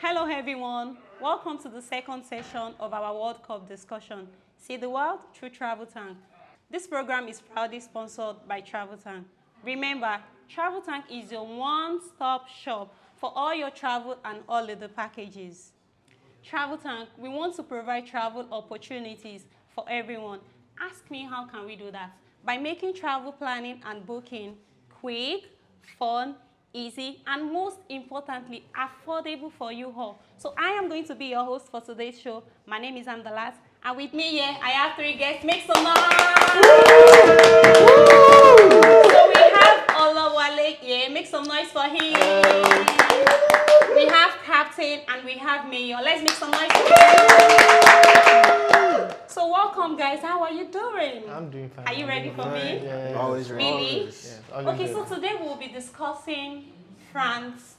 Hello everyone, welcome to the second session of our World Cup discussion, See the World through TravelTank. This program is proudly sponsored by TravelTank. Remember, TravelTank is your one-stop shop for all your travel and holiday packages. TravelTank, we want to provide travel opportunities for everyone. Ask me, how can we do that? By making travel planning and booking quick, fun, easy, and most importantly, affordable for you all. So I am going to be your host for today's show. My name is Amdalat, and with me here, I have three guests. Make some noise! So we have Olawale here. Make some noise for him. We have Captain and we have Mayor. Let's make some noise for him. So welcome, guys. How are you doing? I'm doing fine. Are you ready for me? Yeah. Always ready. Really? Yes, Okay, so today we'll be discussing France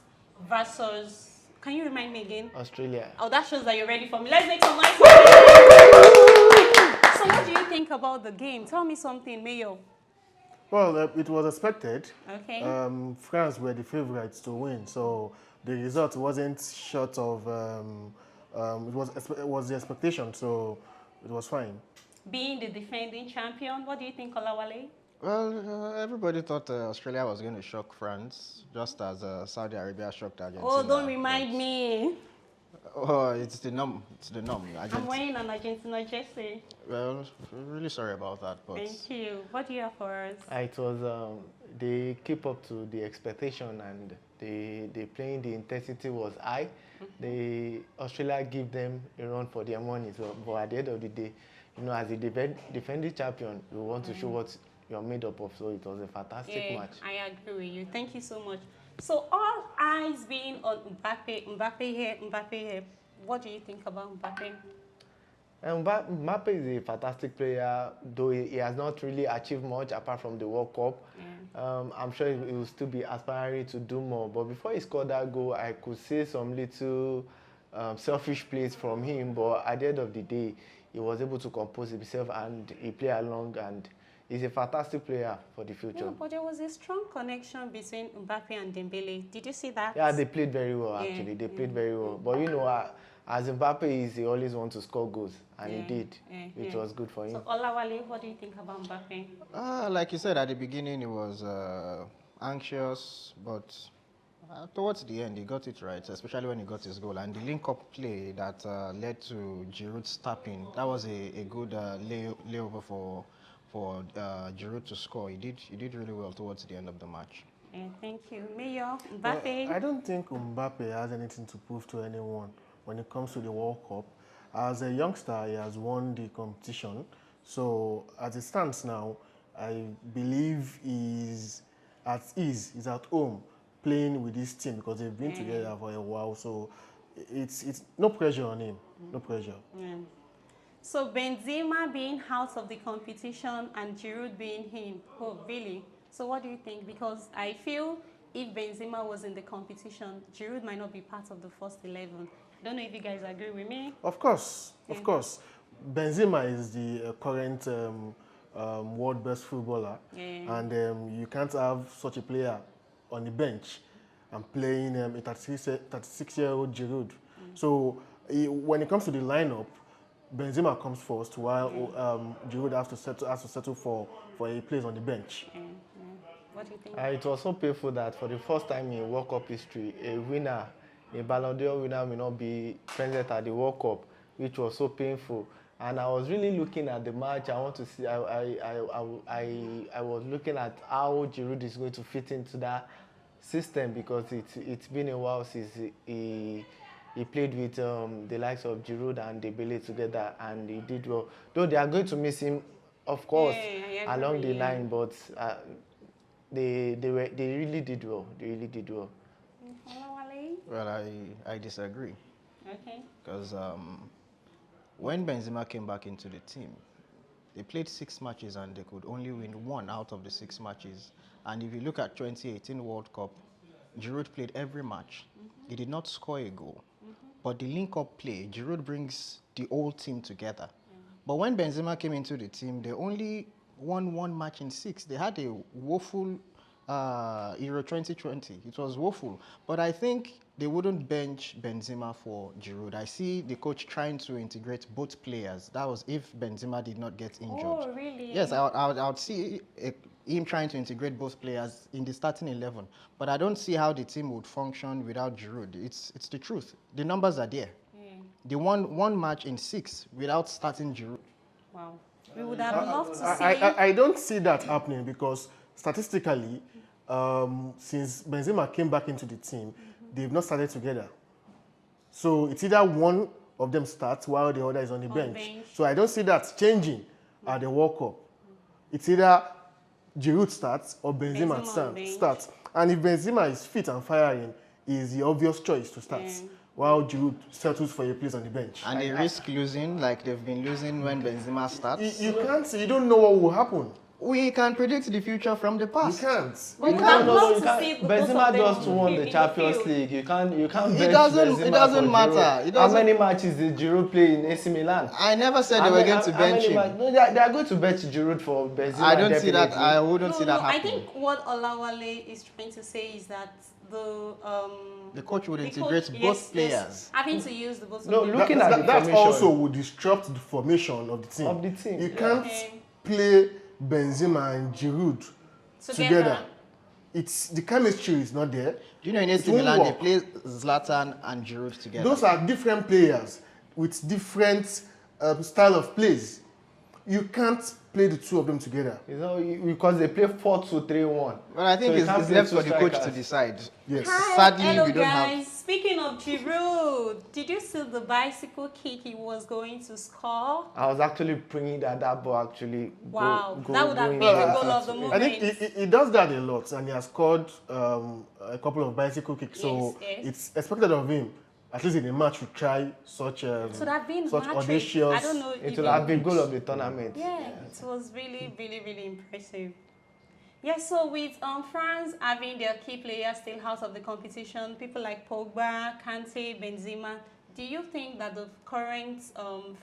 versus, can you remind me again? Australia. Oh, that shows that you're ready for me. Let's make some noise for me. So what do you think about the game? Tell me something, Mayo. Well, it was expected. Okay. France were the favorites to win, so the result wasn't short of. It was the expectation, so it was fine. Being the defending champion, what do you think, Olawale? Well, everybody thought Australia was going to shock France, just as Saudi Arabia shocked Argentina. Oh, don't remind me. Oh, it's the norm. It's the norm. I'm wearing an Argentina jersey. Well, really sorry about that, but Thank you. What do you have for us? It was they keep up to the expectation and they playing the intensity was high. Australia give them a run for their money. So, but at the end of the day, as a defending champion, you want to show what you're made up of. So it was a fantastic match. I agree with you. Thank you so much. So all eyes being on Mbappe here. What do you think about Mbappe? Mbappe is a fantastic player, though he has not really achieved much apart from the World Cup. Yeah. I'm sure he will still be aspiring to do more. But before he scored that goal, I could see some little selfish plays from him. But at the end of the day, he was able to compose himself and he played along, and he's a fantastic player for the future. Yeah, but there was a strong connection between Mbappe and Dembele. Did you see that? Yeah, they played very well, actually. They played very well. But as Mbappe is, he always wants to score goals, and he did, which was good for him. So, Olawale, what do you think about Mbappe? like you said at the beginning, he was anxious, but towards the end, he got it right, especially when he got his goal. And the link-up play that led to Giroud's tapping, that was a good layover for Giroud to score. He did really well towards the end of the match. Thank you. Mayor, Mbappe? I don't think Mbappe has anything to prove to anyone when it comes to the World Cup. As a youngster, he has won the competition. So as it stands now, I believe he's at ease. He's at home playing with this team because they've been together for a while. So it's no pressure on him. No pressure. So Benzema being out of the competition and Giroud being in. Oh, really? So what do you think? Because I feel if Benzema was in the competition, Giroud might not be part of the first 11. I don't know if you guys agree with me. Of course. Benzema is the current world best footballer. And you can't have such a player on the bench and playing a 36-year-old Giroud. So when it comes to the lineup, Benzema comes first, while Giroud has to settle for a place on the bench. What do you think? It was so painful that for the first time in World Cup history, a Ballon d'Or winner will not be present at the World Cup, which was so painful. And I was really looking at the match. I want to see. I was looking at how Giroud is going to fit into that system, because it's been a while since he played with the likes of Giroud and Dembele together, and he did well. Though they are going to miss him, of course, along the line, but they really did well. They really did well. Well, I disagree. Okay. Because when Benzema came back into the team, they played 6 matches and they could only win 1 out of the 6 matches. And if you look at 2018 World Cup, Giroud played every match. He did not score a goal. But the link-up play, Giroud brings the whole team together. But when Benzema came into the team, they only won 1 match in 6. They had a woeful Euro 2020. It was woeful. But I think they wouldn't bench Benzema for Giroud. I see the coach trying to integrate both players. That was if Benzema did not get injured. Oh, really? Yes, I would see him trying to integrate both players in the starting 11. But I don't see how the team would function without Giroud. It's the truth. The numbers are there. They won one match in 6 without starting Giroud. Wow. We would have loved to see. I don't see that happening because statistically, since Benzema came back into the team, they've not started together. So it's either one of them starts while the other is on the bench. So I don't see that changing at the World Cup. It's either Giroud starts or Benzema starts. And if Benzema is fit and firing, is the obvious choice to start. While Giroud settles for a place on the bench. And they risk losing like they've been losing when Benzema starts. You can't see, you don't know what will happen. We can predict the future from the past. You can't. Benzema just won the Champions League. You can't It bench doesn't Benzema matter. How many matches did Giroud play in AC Milan? I never said they were going to bench him. No, they are going to bench Giroud for Benzema. I don't see that. I wouldn't see that happening. I think what Olawale is trying to say is that the coach would integrate both players. Having to use the both. No, looking at the that formation also would disrupt the formation of the team. You can't play Benzema and Giroud together. It's the chemistry is not there. Do you know in AC Milan they play Zlatan and Giroud together? Those are different players with different style of plays. You can't play the two of them together. You know, because they play 4-2-3-1. Well, I think it's left for the coach to decide. Yes. Sadly, hello we don't guys. have. Speaking of Giroud, did you see the bicycle kick he was going to score? I was actually praying that ball actually that would have been the goal of the moment. I think he does that a lot, and he has scored a couple of bicycle kicks. So it's expected of him, at least in a match, to try such audacious. I don't know. It will have been goal of the tournament. Yeah, it was really, really, really impressive. Yeah, so with France having their key players still out of the competition, people like Pogba, Kante, Benzema, do you think that the current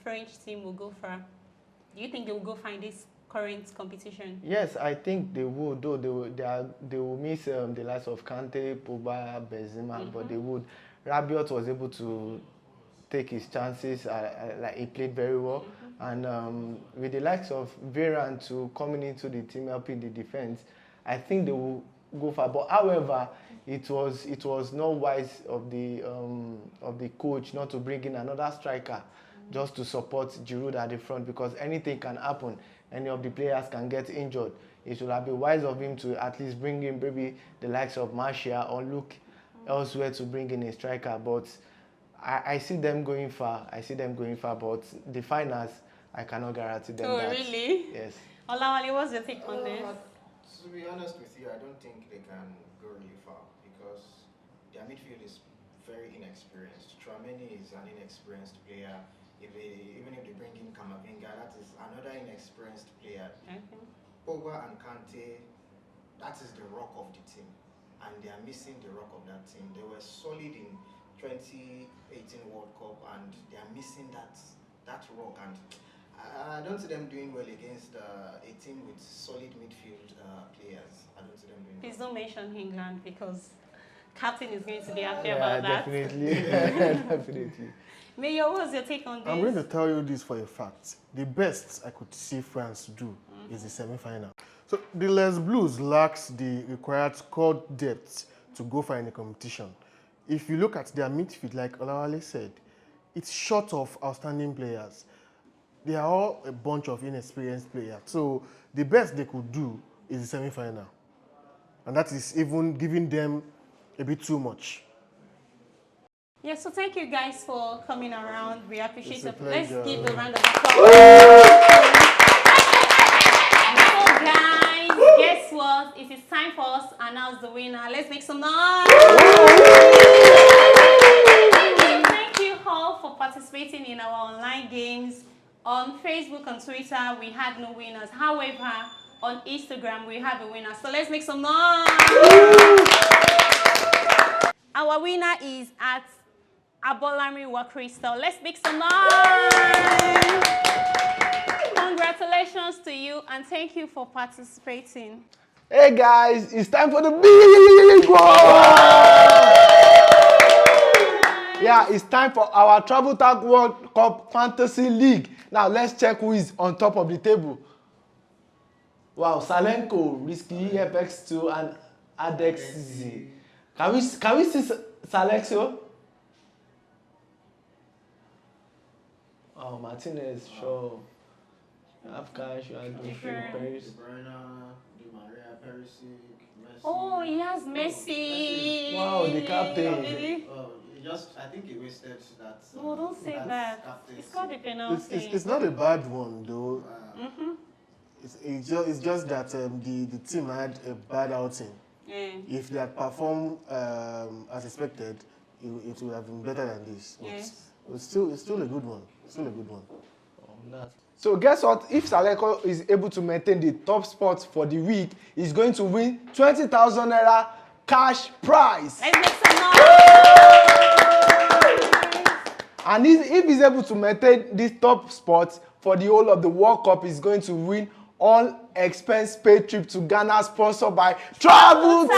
French team will go far? Do you think they will go far in this current competition? Yes, I think they will. Though they will miss the likes of Kante, Pogba, Benzema, but they would. Rabiot was able to take his chances. Like he played very well. And with the likes of Varane to coming into the team, helping the defense, I think they will go far. But however, it was not wise of the coach not to bring in another striker just to support Giroud at the front, because anything can happen. Any of the players can get injured. It should have been wise of him to at least bring in maybe the likes of Martial or look elsewhere to bring in a striker. But I see them going far. But the finals, I cannot guarantee them that. Oh, really? Yes. Olawale, what's your take on this? To be honest with you, I don't think they can go really far because their midfield is very inexperienced. Tchouaméni is an inexperienced player. Even if they bring in Camavinga, that is another inexperienced player. Okay. Pogba and Kante, that is the rock of the team. And they are missing the rock of that team. They were solid in 2018 World Cup and they are missing that rock. And I don't see them doing well against a team with solid midfield players. I don't see them doing well. Please don't mention England because captain is going to be happy about that. Definitely. Definitely. Mayor, what's your take on this? I'm going to tell you this for a fact. The best I could see France do is the semi-final. So the Les Blues lacks the required squad depth to go far in the competition. If you look at their midfield, like Olawale said, it's short of outstanding players. They are all a bunch of inexperienced players. So the best they could do is the semi-final. And that is even giving them a bit too much. Yeah, so thank you guys for coming around. We appreciate it. Let's Pleasure. give a round of applause. So guys, guess what? It is time for us to announce the winner. Let's make some noise. Thank you all for participating in our online games. On Facebook and Twitter, we had no winners. However, on Instagram, we have a winner. So let's make some noise. Our winner is at Abolami Crystal. Let's make some noise. Congratulations to you and thank you for participating. Hey guys, it's time for the big one! Yeah, it's time for our TravelTank World Cup Fantasy League. Now let's check who is on top of the table. Wow, Salenko, Risky, FX2, and Adex. Can we see Salexio? Oh, Martinez, sure. Cash, you are doing Paris. Oh, he has Messi. Wow, the captain. I think he wasted that. No, don't say that. It's called a penalty. It's not a bad one though. It's just that the team had a bad outing. Yeah. If they had performed as expected, it would have been better than this. But Yes. it's still a good one. Still a good one. So guess what? If Saleko is able to maintain the top spot for the week, he's going to win 20,000 naira cash prize. Let's make some noise. And if he's able to maintain this top spot for the whole of the World Cup, he's going to win all expense paid trip to Ghana sponsored by TravelTank.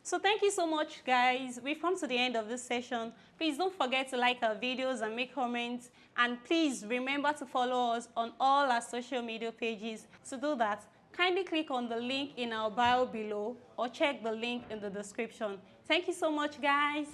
So thank you so much, guys. We've come to the end of this session. Please don't forget to like our videos and make comments. And please remember to follow us on all our social media pages. To do that, kindly click on the link in our bio below or check the link in the description. Thank you so much, guys.